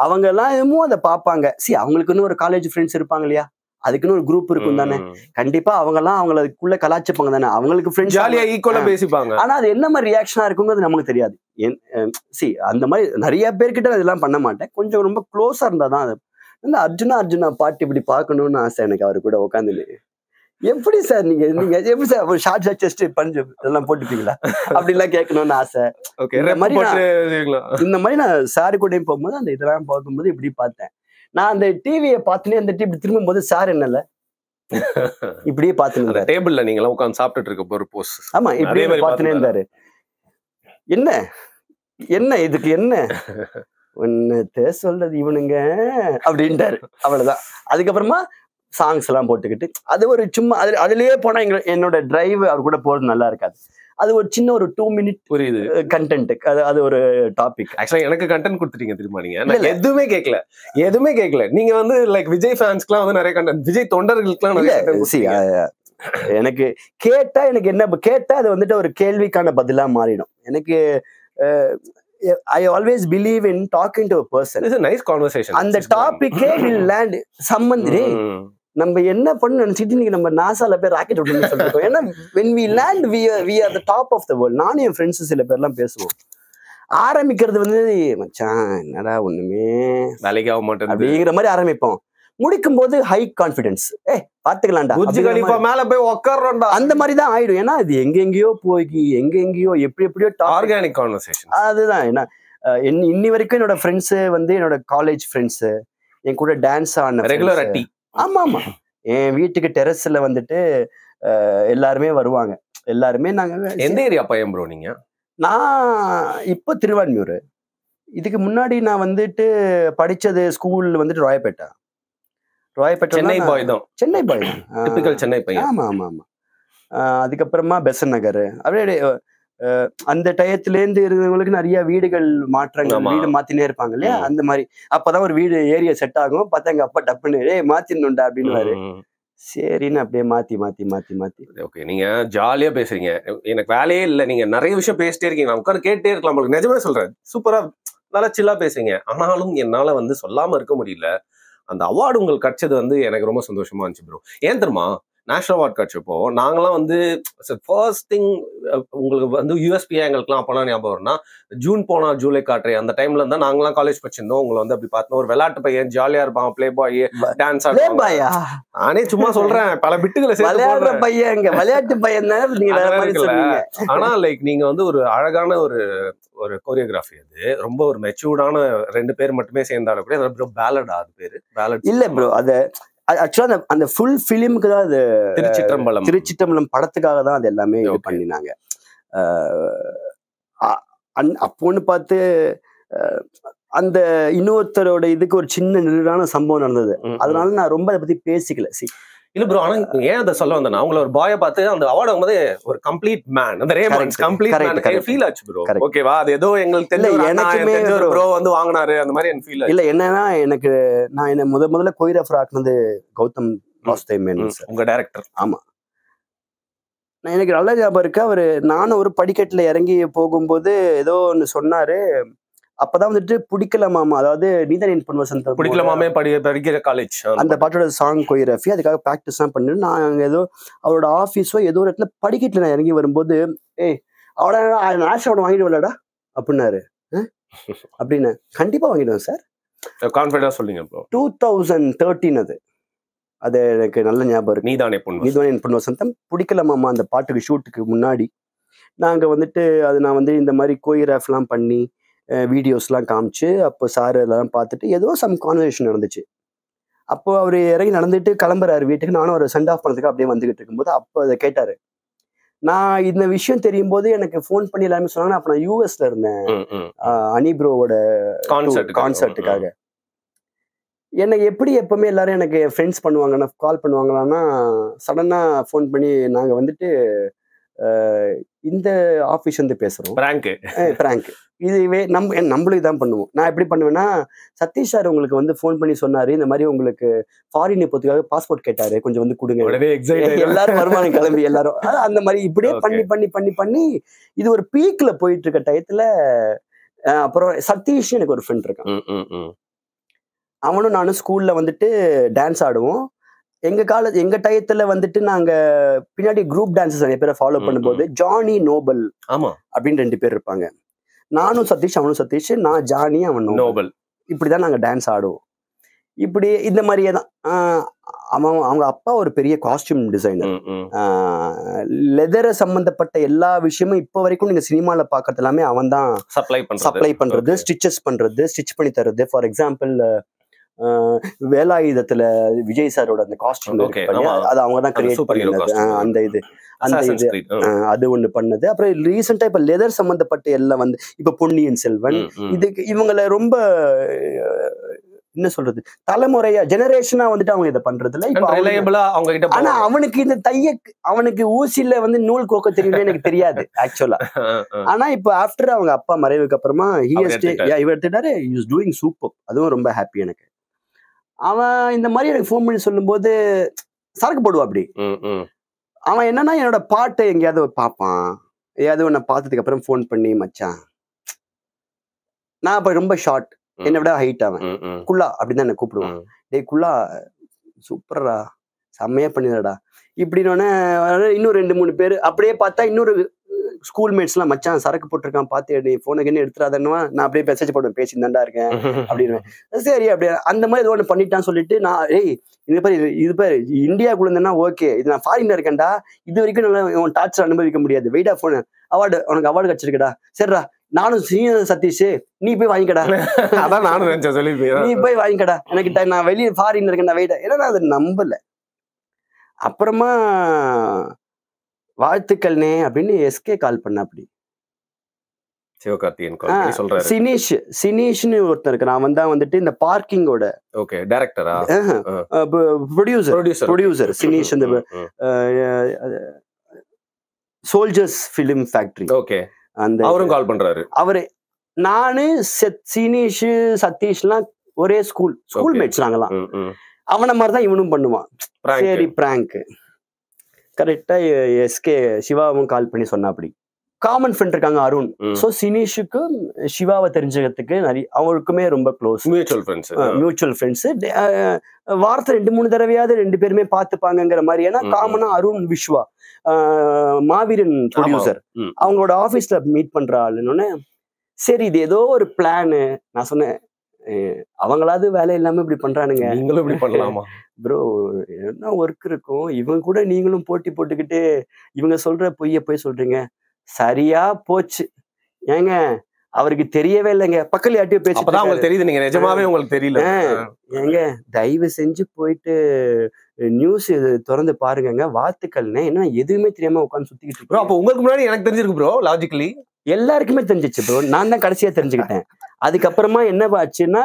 அவங்க எல்லாம் என்னமோ அதை பார்ப்பாங்க. அவங்களுக்குன்னு ஒரு காலேஜ் ஃப்ரெண்ட்ஸ் இருப்பாங்க இல்லையா, அதுக்குன்னு ஒரு குரூப் இருக்கும் தானே, கண்டிப்பா அவங்க எல்லாம் அவங்களுக்குள்ள கலாச்சிப்பாங்க தானே, அவங்களுக்கு ஃப்ரெண்ட்ஸ் ஜாலியா ஈக்குவலா பேசிப்பாங்க. ஆனா அது என்ன மாதிரி ரியாக்ஷனா இருக்குங்கிறது நமக்கு தெரியாது. அந்த மாதிரி நிறைய பேர்கிட்ட இதெல்லாம் பண்ண மாட்டேன், கொஞ்சம் ரொம்ப க்ளோஸா இருந்தாதான் அது. இந்த அர்ஜுனா பாட்டு இப்படி பார்க்கணும்னு ஆசை எனக்கு அவர் கூட உட்காந்து. எப்படி சார் நீங்க எப்படி சார் ஒரு ஷார்ட் செஸ்ட் பஞ்சு இதெல்லாம் போட்டுப்பீங்களா அப்படிலாம் கேட்கணும்னு ஆசை. இந்த மாதிரி நான் சாரு கூடயும் போகும்போது அந்த இதெல்லாம் பார்க்கும்போது இப்படி பார்த்தேன். நான் அந்த டிவியை பார்த்துனே அந்த டிவி திரும்பும் போது சார் என்னல இப்படியே பார்த்துன்னு டேபிள்ல நீங்க உட்காந்து சாப்பிட்டுட்டு இருக்க ஒரு போஸ். ஆமா, இப்படியே பார்த்துனே இருந்தாரு. என்ன இதுக்கு என்ன ஒன்னு சொல்றது இவனுங்க அப்படின்ட்டாரு, அவ்வளவுதான். அதுக்கப்புறமா சாங்ஸ் எல்லாம் போட்டுக்கிட்டு அது ஒரு சும்மா அதுலயே போனா என்னோட டிரைவ் அவர் கூட போறது நல்லா இருக்காது. அது ஒரு சின்ன ஒரு 2 minute புரியுது கண்டென்ட், அது ஒரு டாபிக். ஆக்சுவலா எனக்கு கண்டென்ட் கொடுத்துட்டீங்க தெரியுமா நீங்க. நான் எதுவுமே கேட்கல. நீங்க வந்து லைக் விஜய் ஃபேன்ஸ்க்குலாம் வந்து நிறைய கண்டென்ட், விஜய் தொண்டர்களுக்குலாம் நிறைய எனக்கு கேட்டா எனக்கு என்ன கேட்டா அது வந்துட்டு ஒரு கேள்விக்கான பதிலா மாறிடும். எனக்கு I always believe in talking to a person. This is a nice conversation. அந்த டாபிக்கே வில் லேண்ட் சம்பந்தே நம்ம என்ன பண்ணு நினைச்சிட்டு இன்னைக்கு நம்ம நாசால போய் ராக்கெட் விட்டுன்னு சொல்லிருக்கோம். ஏன்னா when we land we are the top of the world. நானும் என் ஃப்ரெண்ட்ஸ் சில பேர்லாம் பேசுவோம். ஆரம்பிக்கிறது வந்து மச்சான் என்னடா ஒண்ணுமே வேலைக்கு ஆக மாட்டேன் அப்படிங்கிற மாதிரி ஆரம்பிப்போம். முடிக்கும் போது ஹை கான்பிடன்ஸ் பாத்துக்கலாம்டா புர்ஜ் கலிஃபா மேல போய் உட்கார்றோம்டா அந்த மாதிரி தான் ஆயிடும். ஏன்னா அது எங்கெங்கயோ போய் எங்கெங்கயோ எப்படியோ ஆர்கானிக் கான்வர்சேஷன். அதுதான் என்ன இன்னி வரைக்கும் என்னோட ஃப்ரெண்ட்ஸ் வந்து என்னோட காலேஜ் ஃப்ரெண்ட்ஸ் என் கூட டான்ஸ் ஆன ரெகுலர் அட்டி. ஆமா ஆமா என் வீட்டுக்கு டெரஸ்ல வந்துட்டு எல்லாருமே வருவாங்க. எல்லாருமே நாங்க எந்த ஏரியா பையன் ப்ரோ நீங்க? நான் இப்போ திருவான்மியூர். இதுக்கு முன்னாடி நான் வந்துட்டு படிச்சது ஸ்கூல் வந்துட்டு ராயப்பேட்டை. சென்னை பாய் தான். சென்னை பாய் டிபிக்கல் சென்னை பையன். ஆமா ஆமா ஆமா. அதுக்கப்புறமா பெசன் நகர் அப்படியே அந்த டயத்துலேருந்து இருந்தவங்களுக்கு நிறைய வீடுகள் மாற்றங்கள் வீடு மாத்தினே இருப்பாங்க இல்லையா அந்த மாதிரி. அப்பதான் ஒரு வீடு ஏரியா செட் ஆகும். பார்த்தா எங்க அப்பா டப்புன்னு மாத்தினுண்டா அப்படின்னு சரின்னு அப்படியே மாத்தி. ஓகே நீங்க ஜாலியா பேசுறீங்க. எனக்கு வேலையே இல்லை, நீங்க நிறைய விஷயம் பேசிட்டே இருக்கீங்க. நான் உட்காந்து கேட்டே இருக்கலாம். உங்களுக்கு நிஜமே சொல்றேன், சூப்பரா நல்லா சில்லா பேசுறீங்க. ஆனாலும் என்னால வந்து சொல்லாம இருக்க முடியல. அந்த அவார்டு உங்களுக்கு கிடைச்சது வந்து எனக்கு ரொம்ப சந்தோஷமா இருந்துச்சு ப்ரோ. ஏன் தெரியுமா, நேஷனல் அவார்ட் கிடைச்சப்போ நாங்களாம் வந்து ஃபர்ஸ்ட் திங் உங்களுக்கு வந்து யூஎஸ்பியா எங்களுக்குலாம் அப்போலாம் ஞாபகம் வரும்னா ஜூன் போனா ஜூலை காட்டுறே அந்த டைம்ல இருந்தா நாங்களாம் காலேஜ் படிச்சிருந்தோம். உங்களை வந்து அப்படி பார்த்தோம், ஒரு விளையாட்டு பையன் ஜாலியா இருப்பான், பிளே பாய், டான்ஸ் ஆடுவான். நானே சும்மா சொல்றேன், பல பிட்டுகளை விளையாடுற பையன் விளையாட்டு பையன் தான். ஆனா லைக் நீங்க வந்து ஒரு அழகான ஒரு கோரியோகிராஃபி, அது ரொம்ப ஒரு மெச்சூர்டான 2 பேர் மட்டுமே சேர்ந்தாடக்கூடிய ப்ரோ பேலடா, அது பேரு பேலட் இல்ல ப்ரோ. அது ஆக்சுவலா அந்த ஃபுல் ஃபிலிமுக்கு தான் அது திருச்சிற்றம்பலம் படத்துக்காக தான் அது எல்லாமே இது பண்ணினாங்க. அப்போன்னு பார்த்து அந்த இன்னொருத்தரோட இதுக்கு ஒரு சின்ன நிறுவன சம்பவம் நடந்தது. அதனால நான் ரொம்ப அதை பத்தி பேசிக்கல. இல்ல ப்ரோ, ஆனா ஏன் அதை சொல்ல வந்தேன்னா அவங்கள ஒரு பாய பார்த்து அந்த அவார்டு வாங்கும்போது ஒரு கம்ப்ளீட் மேன், அந்த ரேமண்ட்ஸ் கம்ப்ளீட் மேன் ஃபீல் ஆச்சு ப்ரோ. ஓகேவா, அது ஏதோ எங்களுக்கு தெரியல, எனக்குமே ஒரு ப்ரோ வந்து வாங்குனாரு அந்த மாதிரி எனக்கு ஃபீல் ஆச்சு. இல்ல என்னன்னா எனக்கு நான் என்ன முதல்ல கோரியோகிராஃபர் ஆக்குனது கௌதம் வாசுதேவ் மேனன் சார், உங்க டைரக்டர். ஆமா, நான் எனக்கு நல்ல ஞாபகம் இருக்கு. அவரு நானும் ஒரு படிக்கட்டுல இறங்கி போகும்போது ஏதோ ஒன்னு சொன்னாரு. அப்பதான் வந்துட்டு பிடிக்கலாமாமா, அதாவது நீதான் என் வசந்த பிடிக்கலாமே படிக்கிற காலேஜ், அந்த பாட்டோட சாங் கோரியோகிராஃபி அதுக்காக ப்ராக்டிஸ் தான் பண்ணு. நான் அங்க ஏதோ அவரோட ஆஃபீஸோ ஏதோ ஒரு இடத்துல படிக்கட்டுல நான் இறங்கி வரும்போது அவட நேஷனல் வாங்கிட்டு வரலடா அப்படின்னாரு. அப்படின்னு கண்டிப்பா வாங்கிடுவேன் சார், கான்ஃபிடன்டா சொல்லுங்க. 2013 அது எனக்கு நல்ல ஞாபகம் இருக்கு. நீதானே என் பொண்ணு வசந்தம் பிடிக்கலாமாமா அந்த பாட்டுக்கு ஷூட்டுக்கு முன்னாடி நாங்க வந்துட்டு அது நான் வந்து இந்த மாதிரி கோரியோகிராஃப்லாம் பண்ணி வீடியோஸ்லாம் காமிச்சு அப்போ சார் எல்லாம் பார்த்துட்டு ஏதோ சம் கான்வர்சேஷன் நடந்துச்சு. அப்போ அவர் இறங்கி நடந்துட்டு கிளம்புறாரு வீட்டுக்கு. நானும் ஒரு சென்ட் ஆஃப் பண்ணதுக்கு அப்படியே வந்துகிட்டு இருக்கும்போது அப்போ அதை கேட்டாரு. நான் இந்த விஷயம் தெரியும் போது எனக்கு ஃபோன் பண்ணி எல்லாருமே சொன்னாங்க. அப்போ நான் யூஎஸ்ல இருந்தேன் அனி ப்ரோவோட கான்சர்ட்டுக்காக. எனக்கு எப்படி எப்பவுமே எல்லாரும் எனக்கு ஃப்ரெண்ட்ஸ் பண்ணுவாங்கன்னா கால் பண்ணுவாங்களான்னா சடனா ஃபோன் பண்ணி நாங்க வந்துட்டு இந்த ஆஃபீஸ் வந்து பேசுறோம், பிராங்க் இதுவே நம்மளும் இதான் பண்ணுவோம். நான் எப்படி பண்ணுவேன்னா, சதீஷ் சார் உங்களுக்கு வந்து ஃபோன் பண்ணி சொன்னாரு இந்த மாதிரி உங்களுக்கு ஃபாரின் போறதுக்காக பாஸ்போர்ட் கேட்டாரு, கொஞ்சம் வந்து கொடுங்க. எல்லாரும் வருமானம் கிளம்பி எல்லாரும் அந்த மாதிரி இப்படியே பண்ணி பண்ணி பண்ணி பண்ணி இது ஒரு பீக்ல போயிட்டு இருக்க டயத்துல அப்புறம் சதீஷ் எனக்கு ஒரு ஃப்ரெண்ட் இருக்கான். அவனும் நானும் ஸ்கூல்ல வந்துட்டு டான்ஸ் ஆடுவோம். எங்க டயத்துல வந்துட்டு நாங்க பின்னாடி குரூப் டான்சஸ் நிறைய பேரை ஃபாலோ பண்ணும்போது ஜானி நோபல் அப்படின்னு 2 பேர் இருப்பாங்க. நானும் சதீஷ், அவனும் சதீஷ், நான் ஜானி, அவன் நோபல். இப்படிதான் நாங்க டான்ஸ் ஆடுவோம். இப்படி இந்த மாதிரியே தான். அவங்க அப்பா ஒரு பெரிய காஸ்டியூம் டிசைனர். லெதரை சம்பந்தப்பட்ட எல்லா விஷயமும் இப்போ வரைக்கும் நீங்க சினிமால பாக்குறது எல்லாமே அவன் தான் சப்ளை பண்றது, ஸ்டிச்சஸ் பண்றது, ஸ்டிச் பண்ணி தர்றது. ஃபார் எக்ஸாம்பிள் வேலாயுதத்துல விஜய் சாரோட அந்த காஸ்டியூம் அது அவங்க தான் கிரியேட் பண்ணது. அந்த இது அது ஒண்ணு பண்ணது. அப்புறம் ரீசெண்டா இப்ப லெதர் சம்பந்தப்பட்ட எல்லாம் வந்து இப்ப பொன்னியின் செல்வன், இதுக்கு இவங்களை ரொம்ப என்ன சொல்றது தலைமுறையா ஜெனரேஷனா வந்துட்டு அவங்க இதை பண்றதுல இப்ப ஆனா அவனுக்கு இந்த அவனுக்கு ஊசியில வந்து நூல் கோக்க தெரியும் எனக்கு தெரியாது ஆக்சுவலா. ஆனா இப்ப ஆஃப்டர் அவங்க அப்பா மறைவுக்கு அப்புறமா இவர் எடுத்துட்டாரு, இஸ் டூயிங் சூப்பர். அதுவும் ரொம்ப ஹாப்பி எனக்கு. அவன் இந்த மாதிரி எனக்கு ஃபோன் பண்ணி சொல்லும் போது சரக்கு போடுவா அப்படி அவன் என்னன்னா என்னோட பாட்டை எங்கேயாவது பார்ப்பான், எதையாவது ஒன்ன பார்த்ததுக்கு அப்புறம் ஃபோன் பண்ணி மச்சான், நான் அப்ப ரொம்ப ஷார்ட், என்னை விட ஹைட் அவன், குள்ளா அப்படிதான் என்ன கூப்பிடுவான். டேய் குள்ளா சூப்பர்ரா, செம்மையா பண்ணிடா இப்படின்னு. இன்னும் 2-3 பேர் அப்படியே பார்த்தா இன்னொரு ஸ்கூல் மேட்ஸ் எல்லாம் மச்சான் சரக்கு போட்டிருக்கான் பார்த்து நீ போனுக்கு என்ன எடுத்துறாதன்னுவா. நான் அப்படியே மெசேஜ் போடுவேன், பேசியிருந்தாண்டா இருக்கேன் அப்படின்னு. சரி அப்படியே அந்த மாதிரி ஏதோ ஒன்று பண்ணிட்டான்னு சொல்லிட்டு நான் இது பேர் இந்தியாவுக்குள்ள இருந்தேன்னா ஓகே, இது நான் ஃபாரின்ல இருக்கேன்டா, இது வரைக்கும் நல்லா டார்ச்சர் அனுபவிக்க முடியாது, வெயிட் ஆஃப் போன் அவார்டு உனக்கு அவார்டு கிடைச்சிருக்கடா, சரிடா நானும் சீனியர் சதீஷ் நீ போய் வாங்கிக்கடா, அதான் நானும் நினைச்சேன் சொல்லி நீ போய் வாங்கிக்கடா எனக்கு நான் வெளியே ஃபாரின்ல இருக்கேன்டா வெயிட். ஏன்னா நான் அதை நம்பல. அப்புறமா வாழ்த்துக்கள்னே அப்படின்னு எஸ்கே கால் பண்ண. அப்படி சிவகார்த்திகேயன் சொல்றாரு. சினீஷ்னு ஒருத்தர் இருக்கு, நான் வந்துட்டு இந்த பார்க்கிங்கோட ஓகே டைரக்டரா ப்ரொடியூசர் சினீஷ், இந்த சோல்ஜர்ஸ் ஃபிலிம் ஃபேக்டரி. ஓகே அந்த அவரும் கால் பண்றாரு. அவரு நானு சினீஷ் சதீஷ்லாம் ஒரே ஸ்கூல் மேட்ஸ் நாங்கலாம். அவனை மாதிரிதான் இவனும் பண்ணுவான். சரி பிராங்க் கரெக்டா எஸ்கே சிவாவும் கால் பண்ணி சொன்னா. அப்படி காமன் ஃப்ரெண்ட் இருக்காங்க அருண். சோ சினீஷுக்கு சிவாவை தெரிஞ்சுக்கிறதுக்கு நிறைய அவருக்குமே ரொம்ப க்ளோஸ் மியூச்சுவல் ஃப்ரெண்ட்ஸ். வாரத்துல 2-3 தடவையாவது 2 பேருமே பார்த்துப்பாங்கிற மாதிரி. ஏன்னா காமனா அருண் விஸ்வா மாவீரன் ப்ரொடியூசர் அவங்களோட ஆபீஸ்ல மீட் பண்ற ஆளுன்னு. சரி இது ஏதோ ஒரு பிளானு. நான் சொன்னேன் அவங்களாவது வேலை இல்லாம இப்படி பண்றானுங்க, நீங்களும் இப்படி பண்ணலாமா ப்ரோ, என்ன ஒர்க் இருக்கும், இவங்க கூட நீங்களும் போட்டி போட்டுக்கிட்டு இவங்க சொல்ற பொய்ய போய் சொல்றீங்க. சரியா போச்சு ஏங்க, அவருக்கு தெரியவே இல்லைங்க, பக்கத்துல யார்ட்டையும் பேச்சு உங்களுக்கு தெரியுது, நீங்க நிஜமாவே உங்களுக்கு தெரியல. ஏங்க தயவு செஞ்சு போயிட்டு நியூஸ் திறந்து பாருங்க, வாழ்த்துக்கள்னே. என்ன எதுவுமே தெரியாம உட்காந்து சுத்திக்கிட்டு இருக்கோம். அப்ப உங்களுக்கு முன்னாடி எனக்கு தெரிஞ்சிருக்கு ப்ரோ, லாஜிக்கலி எல்லாருக்குமே தெரிஞ்சிச்சு ப்ரோ, நான் தான் கடைசியா தெரிஞ்சுக்கிட்டேன். அதுக்கப்புறமா என்ன ஆச்சுன்னா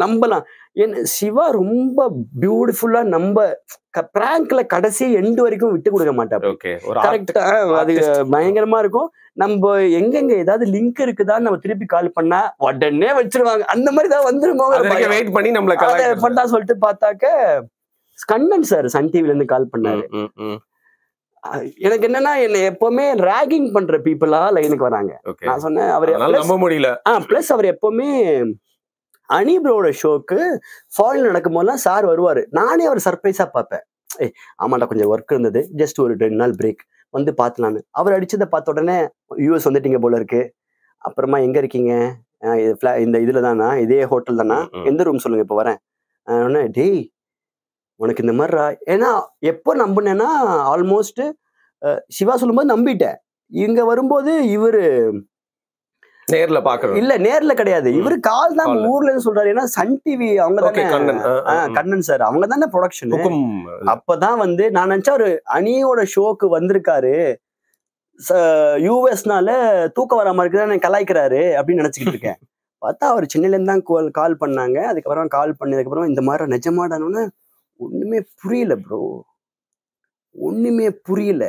நம்பலாம். சிவா ரொம்ப பியூட்டிஃபுல்லா நம்ம பிராங்க்ல கடைசி எண்டு வரைக்கும் விட்டு கொடுக்க மாட்டாரு. கரெக்டா அது பயங்கரமா இருக்கும். நம்ம எங்கெங்க ஏதாவது லிங்க் இருக்குதான்னு நம்ம திருப்பி கால் பண்ணா உடனே வச்சிருவாங்க. அந்த மாதிரிதான் வந்துருமோ வெயிட் பண்ணி நம்மள பண்ணா சொல்லிட்டு பார்த்தாக்க கண்ணன் சார் சன் டிவில இருந்து கால் பண்ணாரு. எனக்கு என்னன்னா என்ன எப்பவுமே ராகிங் பண்ற பீப்புளா லைனுக்கு வராங்க. நான் சொன்னேன் அவரு நம்ப முடியல. பிளஸ் அவர் எப்பவுமே அனிப்ரோட ஷோக்கு ஃபாரின் நடக்கும் போதெல்லாம் சார் வருவாரு. நானே அவர் சர்ப்ரைஸா பார்ப்பேன். ஆமாண்டா கொஞ்சம் ஒர்க் இருந்தது, ஜஸ்ட் ஒரு 2 நாள் பிரேக் வந்து பார்த்துலான்னு. அவர் அடிச்சதை பார்த்த உடனே யூஎஸ் வந்துட்டீங்க போல இருக்கு. அப்புறமா எங்க இருக்கீங்க, இந்த இதுல தானா, இதே ஹோட்டல் தானா, எந்த ரூம் சொல்லுங்க இப்ப வரேன். டேய் உனக்கு இந்த மாதிரிடா. ஏன்னா எப்போ நம்பினேன்னா ஆல்மோஸ்ட் சிவா சொல்லும்போது நம்பிட்டேன். இங்க வரும்போது இவரு நேர்ல பாக்குறோம் இல்ல, நேர்ல கிடையாது, இவரு கால் தான் ஊர்ல இருந்து சொல்றாரு. ஏன்னா சன் டிவி அவங்க தானே, கண்ணன் சார் அவங்க தானே ப்ரொடக்ஷன். அப்பதான் நான் நினைச்சா ஒரு அணியோட ஷோக்கு வந்திருக்காரு, யூஎஸ்னால தூக்கம் வராம இருக்குதான் கலாய்க்கிறாரு அப்படின்னு நினைச்சுக்கிட்டு இருக்கேன். பார்த்தா அவர் சென்னையில இருந்து தான் கால் பண்ணாங்க. அதுக்கப்புறம் கால் பண்ணதுக்கு அப்புறம் இந்த மாதிரி நிஜமாடானு ஒண்ணுமே புரியல ப்ரோ, ஒண்ணுமே புரியல.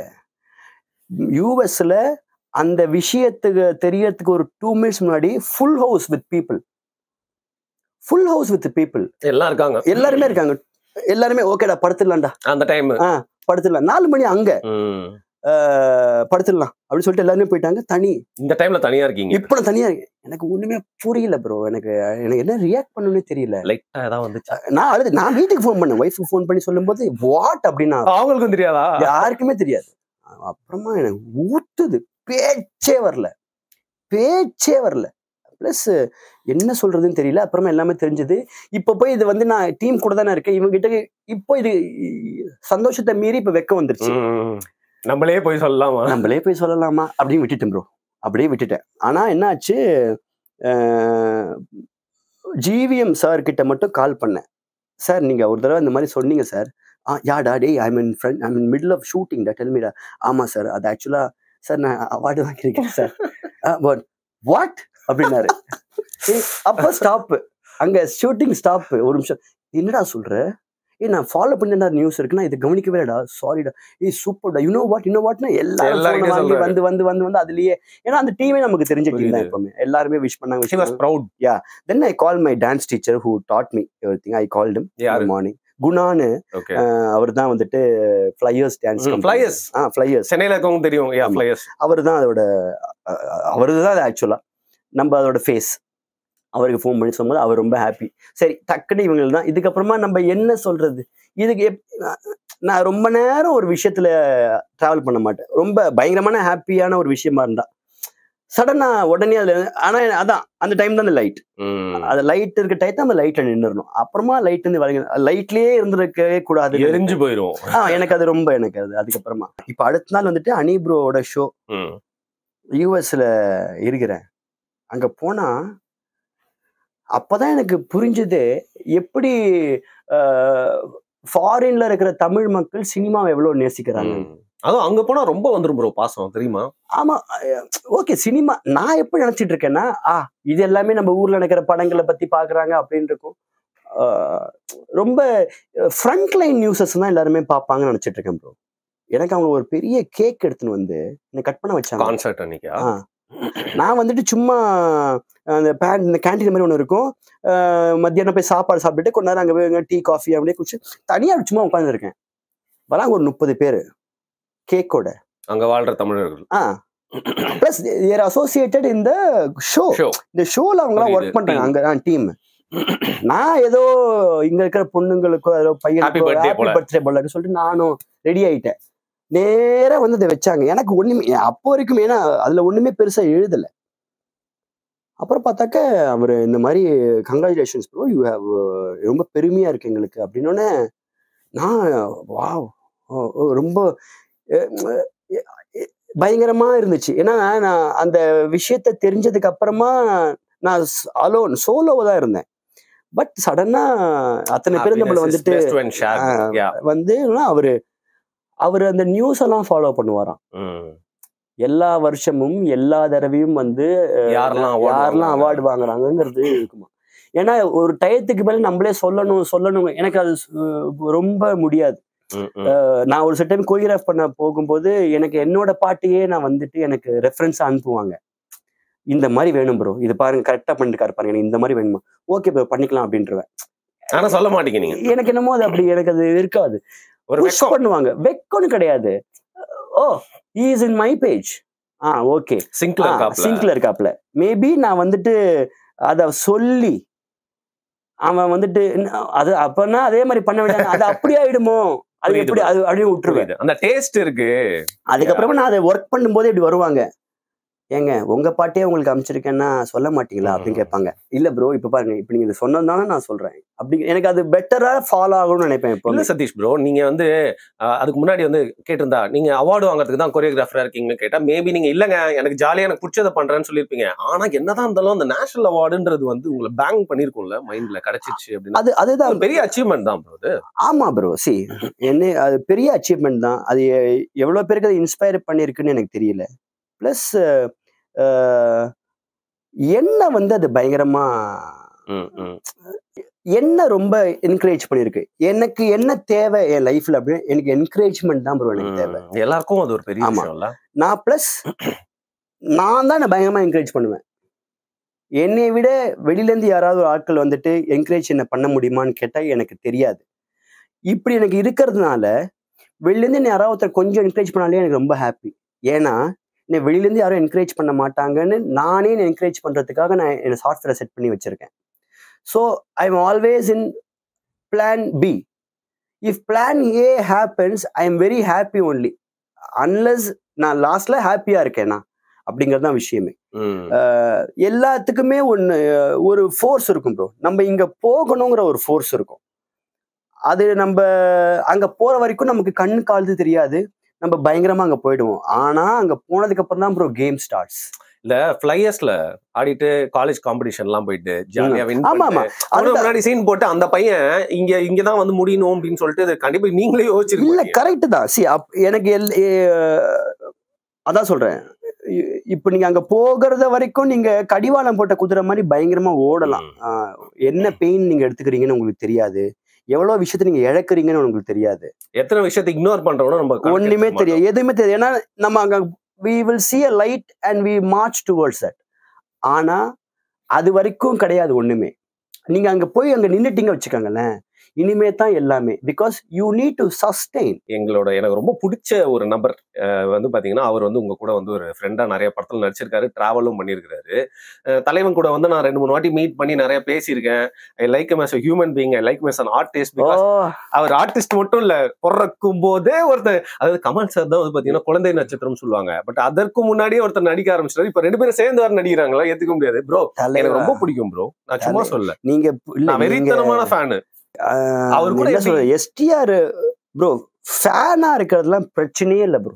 யூஎஸ்ல அந்த விஷயத்துக்கு தெரியறதுக்கு ஒரு 2 minutes முன்னாடி ஃபுல் ஹவுஸ் வித் பீப்புள் எல்லாம் இருக்காங்க, எல்லாருமே இருக்காங்க, எல்லாருமே ஓகேடா படுத்துடலாம்டா அந்த டைம், படுத்துடலாம் 4 மணி அங்க படுத்துடலாம் அப்படின்னு சொல்லிட்டு எல்லாருமே போயிட்டாங்க. தனி இந்த டைம்ல தனியா இருக்கீங்க. இப்ப நான் தனியா இருக்கேன். எனக்கு ஒண்ணுமே புரியல ப்ரோ, எனக்கு என்ன ரியாக்ட் பண்ணணும்னே தெரியல. நான் வீட்டுக்கு ஃபோன் பண்ணேன், ஒய்ஃபுக்கு ஃபோன் பண்ணி சொல்லும் போது வாட் அப்படின்னா அவங்களுக்கும் தெரியாதா, யாருக்குமே தெரியாது. அப்புறமா எனக்கு ஊத்துது, பேச்சே வரல. பிளஸ் என்ன சொல்றதுன்னு தெரியல. அப்புறமா எல்லாமே தெரிஞ்சது. இப்ப போய் இது நான் டீம் கூட தானே இருக்கேன், இவங்க கிட்ட இப்போ இது சந்தோஷத்தை மீறி இப்ப வெக்க வந்துருச்சு. நம்மளே போய் சொல்லலாமா அப்படின்னு விட்டுட்டேன் ப்ரோ, அப்படியே விட்டுட்டேன். ஆனா என்ன ஆச்சு, ஜிவிஎம் சார் கிட்ட மட்டும் கால் பண்ணேன். சார் நீங்க ஒரு தடவை இந்த மாதிரி சொன்னீங்க சார். யாடா டே I mean middle of shooting டா டெல் மீ டா. ஆமா சார், அது ஆக்சுவலா சார் நான் அவார்டு வாங்கியிருக்கேன் சார். வாட் அப்படின்னாரு. அப்ப ஸ்டாப், அங்க ஷூட்டிங் ஸ்டாப். ஒரு நிமிஷம், என்னடா சொல்ற, நான் ஃபாலோ பண்ண நியூஸ் இருக்குன்னா இது கவனிக்கவேடா, சாரிடா, சூப்பர்டா, யூனோ வாட்னா எல்லாரும் வந்து அதுலயே. ஏன்னா அந்த டீமே நமக்கு தெரிஞ்ச டீம் தான், எப்பவுமே எல்லாருமே விஷ் பண்ணாங்க. Then I call my dance teacher who taught me everything. I called him morning. குணான்னு ஓகே அவர் தான் வந்துட்டு ஃப்ளையர்ஸ் டான்ஸ் ஃப்ளையர்ஸ் ஃப்ளையர்ஸ் சென்னையில இருக்கவங்க தெரியும் ஃப்ளையர்ஸ் அவர் தான் அதோட அவரு தான் அது ஆக்சுவலா நம்ம அதோட ஃபேஸ். அவருக்கு ஃபோன் பண்ணி சொல்லும்போது அவர் ரொம்ப ஹாப்பி. சரி டக்குன்னு இவங்க தான் இதுக்கப்புறமா நம்ம என்ன சொல்றது, இதுக்கு நான் ரொம்ப நேரம் ஒரு விஷயத்துல டிராவல் பண்ண மாட்டேன். ரொம்ப பயங்கரமான ஹாப்பியான ஒரு விஷயமா இருந்தா சடனா உடனே அதுல, ஆனா அதான் அந்த டைம் தான் அந்த லைட், அது லைட் இருக்க டைம் அந்த லைட்ல நின்றுணும். அப்புறமா லைட் வந்து வரைங்க லைட்லயே இருந்திருக்கவே கூடாது, எரிஞ்சு போயிடும். எனக்கு அது ரொம்ப எனக்கு அது அதுக்கப்புறமா இப்ப அடுத்த நாள் வந்துட்டு அனிப்ரோட ஷோ யூஎஸ்ல இருக்கிறேன். அங்க போனா அப்பதான் எனக்கு புரிஞ்சது எப்படி ஃபாரின்ல இருக்கிற தமிழ் மக்கள் சினிமாவை எவ்வளவு நேசிக்கிறாங்க. அதுவும் அங்க போனா ரொம்ப வந்துரும் ப்ரோ பாசம், தெரியுமா? ஆமா ஓகே. சினிமா நான் எப்படி நினைச்சிட்டு இருக்கேன்னா இது எல்லாமே நம்ம ஊர்ல நடக்கிற படங்களை பத்தி பாக்குறாங்க அப்படின்னு இருக்கும். ரொம்ப ஃப்ரண்ட் லைன் நியூஸஸ் தான் எல்லாருமே பார்ப்பாங்கன்னு நினைச்சிட்டு இருக்கேன் ப்ரோ. எனக்கு அவங்க ஒரு பெரிய கேக் எடுத்துன்னு வந்து என்ன கட் பண்ண வச்சாங்க கான்சர்ட் அன்னைக்கா. நான் வந்துட்டு சும்மா அந்த இந்த கேண்டீன் மாதிரி ஒன்று இருக்கும், மத்தியானம் போய் சாப்பாடு சாப்பிட்டுட்டு கொஞ்ச நேரம் அங்கே போய் டீ காஃபி அப்படியே குடிச்சு தனியாக சும்மா உட்காந்துருக்கேன். வராங்க ஒரு 30 பேர் கேக்கோட, அங்க வாழ்ற தமிழர்கள். பிளஸ் தேர் அசோசியேட்டட் இந்த ஷோ. இந்த ஷோல அவங்கலாம் ஒர்க் பண்றாங்க அங்க டீம். நான் ஏதோ இங்க இருக்கிற பொண்ணுங்களுக்கோ ஏதோ பையனுக்கோ ஹாப்பி பர்த்டே போல சொல்லிட்டு நானும் ரெடி ஆயிட்டேன். நேரா வந்து அதை வச்சாங்க. எனக்கு ஒண்ணுமே அப்போ வரைக்கும், ஏன்னா அதுல ஒண்ணுமே பெருசா எழுதல. அப்புறம் பார்த்தாக்க அவரு இந்த மாதிரி கங்க்ராச்சுலேஷன்ஸ் ப்ரோ, யூ ஹேவ், ரொம்ப பெருமையா இருக்கு எங்களுக்கு அப்படின்னோடனே நான் வாவ் ரொம்ப பயங்கரமா இருந்துச்சு. ஏன்னா நான் அந்த விஷயத்த தெரிஞ்சதுக்கு அப்புறமா நான் சோலோவா தான் இருந்தேன். பட் சடனா அத்தனை பேர் நம்மள வந்துட்டு வந்து அவரு அந்த நியூஸ் எல்லாம் ஃபாலோ பண்ணுவாராம். எல்லா வருஷமும் எல்லா தடவையும் வந்து யாரெல்லாம் அவார்டு வாங்குறாங்கிறது இருக்குமா. ஏன்னா ஒரு டயத்துக்கு மேல நம்மளே சொல்லணும் எனக்கு அது ரொம்ப முடியாது. நான் ஒரு டைம் கோரியோகிராஃப் பண்ண போகும்போது எனக்கு என்னோட பாட்டையே நான் வந்துட்டு எனக்கு ரெஃபரன்ஸ் அனுப்புவாங்க. இந்த மாதிரி வேணும் ப்ரோ, இது பாருங்க கரெக்டா பண்ணிருக்காரு பாருங்க, இந்த மாதிரி வேணுமா, ஓகே ப்ரோ பண்ணிக்கலாம் அப்படின்றவேன். ஆனா சொல்ல மாட்டீங்க நீங்க. எனக்கு என்னமோ அது அப்படி எனக்கு அது இருக்காது. பண்ணுவாங்க, வெக்கம்னு கிடையாது. Oh he is in my page, okay சிங்க்ல இருக்காப்ல. மேபி நான் வந்துட்டு அத சொல்லி அவன் வந்துட்டு அது அப்பனா அதே மாதிரி பண்ண வேண்டிய அது அப்படி ஆயிடுமோ, அது எப்படி அது அப்படியே விட்டுருவேன். அந்த டேஸ்ட் இருக்கு. அதுக்கப்புறமா நான் அதை ஒர்க் பண்ணும்போது இப்படி வருவாங்க, ஏங்க உங்க பாட்டே உங்களுக்கு அமைச்சிருக்கேன்னா சொல்ல மாட்டீங்களா அப்படின்னு கேட்பாங்க. இல்ல ப்ரோ இப்ப பாருங்க, இப்ப நீங்க இது சொன்னதானே நான் சொல்றேன் அப்படி. எனக்கு அது பெட்டரா ஃபாலோ ஆகும்னு நினைப்பேன். இப்போ இல்ல சதீஷ் ப்ரோ, நீங்க வந்து அதுக்கு முன்னாடி வந்து கேட்டிருந்தா நீங்க அவார்டு வாங்குறதுக்கு தான் கொரியோகிராஃபரா இருக்கீங்கன்னு கேட்டா மேபி நீங்க இல்லங்க எனக்கு ஜாலியா எனக்கு பிடிச்சதை பண்றேன்னு சொல்லியிருப்பீங்க. ஆனா என்னதான் இருந்தாலும் அந்த நேஷனல் அவார்டுன்றது வந்து உங்களை பேங்க் பண்ணிருக்கும்ல, மைண்ட்ல கிடைச்சிச்சு அப்படின்னு. அதுதான் பெரிய அச்சீவ்மெண்ட் தான் ப்ரோ அது. ஆமா ப்ரோ, சி என்ன அது பெரிய அச்சீவ்மெண்ட் தான். அது எவ்வளவு பேருக்கு அது இன்ஸ்பயர் பண்ணிருக்குன்னு எனக்கு தெரியல. பிளஸ் என்ன வந்து அது பயங்கரமா என்ன ரொம்ப என்கரேஜ் பண்ணிருக்கு. எனக்கு என்ன தேவை என் லைஃப்ல அப்படின்னு எனக்கு என்கரேஜ்மெண்ட் தான் ப்ரோ எனக்கு தேவை. எல்லாருக்கும் அது ஒரு பெரிய விஷயம் இல்ல. நான் பிளஸ் நான் தான் பயங்கரமா என்கரேஜ் பண்ணுவேன். என்னை விட வெளியில இருந்து யாராவது ஒரு ஆட்கள் வந்துட்டு என்கரேஜ் என்ன பண்ண முடியுமான்னு கேட்டா எனக்கு தெரியாது. இப்படி எனக்கு இருக்கிறதுனால வெளியில இருந்து யாராவது ஒருத்தர் கொஞ்சம் என்கரேஜ் பண்ணாலே எனக்கு ரொம்ப ஹாப்பி. ஏன்னா வெளியிலேருந்து யாரும் என்கரேஜ் பண்ண மாட்டாங்கன்னு நானே என்கரேஜ் பண்றதுக்காக நான் என் சாஃப்ட்வேரை செட் பண்ணி வச்சிருக்கேன். So I am always in plan B. If plan A happens I am very happy only, unless நான் லாஸ்ட்ல ஹாப்பியா இருக்கேனா அப்படிங்கிறது தான் விஷயமே. எல்லாத்துக்குமே ஒரு ஃபோர்ஸ் இருக்கும் ப்ரோ. நம்ம இங்க போகணுங்கிற ஒரு ஃபோர்ஸ் இருக்கும். அது நம்ம அங்க போற வரைக்கும் நமக்கு கண்ணு காலுது தெரியாது, நம்ம பயங்கரமா அங்க போயிடுவோம். ஆனா அங்க போனதுக்கு அப்புறம் தான் ப்ரோ கேம் ஸ்டார்ட்ஸ். இல்ல ஃப்ளையர்ஸ்ல ஆடிட்டு காலேஜ் காம்படிஷன் எல்லாம் போயிட்டு ஜாலியா வின் பண்ணிட்டு முன்னாடி சீன் போட்டு அந்த பையன் இங்கதான் வந்து முடியணும் அப்படின்னு சொல்லிட்டு கண்டிப்பா நீங்களே யோசிச்சிருக்கீங்க. இல்ல கரெக்ட் தான். சி எனக்கு அதான் சொல்றேன், இப்ப நீங்க அங்க போகிறத வரைக்கும் நீங்க கடிவாளம் போட்ட குதிரை மாதிரி பயங்கரமா ஓடலாம். என்ன பெயின் நீங்க எடுத்துக்கிறீங்கன்னு உங்களுக்கு தெரியாது, எவ்வளவு விஷயத்த நீங்க இழக்கிறீங்கன்னு உங்களுக்கு தெரியாது, எத்தனை விஷயத்தை இக்னோர் பண்றோம்னு நம்ம ஒண்ணுமே தெரியாது, எதுவுமே தெரியாது. ஏன்னா நம்ம அங்க we will see a light and we march towards that. ஆனா அது வரைக்கும் கிடையாது ஒண்ணுமே. நீங்க அங்க போய் அங்க நின்னுட்டீங்க வச்சுக்கோங்களேன், இனிமே தான் எல்லாமே. Because you need to sustain. எனக்கு ரொம்ப பிடிச்ச ஒரு நபர் வந்து பாத்தீங்கன்னா, அவர் வந்து உங்க கூட வந்து ஒரு ஃப்ரெண்டா நிறைய படத்துல நடிச்சிருக்காரு, டிராவலும் பண்ணியிருக்காரு. தலைவன் கூட வந்து நான் 2-3 வாட்டி மீட் பண்ணி நிறைய பேசியிருக்கேன். I like him as a human being, I like him as an artist. Because அவர் ஆர்டிஸ்ட் மட்டும் இல்ல, பிறக்கும் போதே ஒருத்தர், அதாவது கமல் சார் தான் வந்து பாத்தீங்கன்னா குழந்தை நட்சத்திரம் சொல்லுவாங்க. பட் அதற்கு முன்னாடியே ஒருத்தர் நடிக்க ஆரம்பிச்சிட்டாரு. இப்ப 2 பேரும் சேர்ந்து வர நடிக்கிறாங்களா, ஏத்துக்க முடியாது ப்ரோ. எனக்கு ரொம்ப பிடிக்கும் ப்ரோ, நான் சும்மா சொல்ல, நீங்க நான் வெறித்தனமான ஃபேனு. அவர் கூட எஸ்டிஆர் ப்ரோ ஃபேனா இருக்கிறதுலாம் பிரச்சனையே இல்லை ப்ரோ.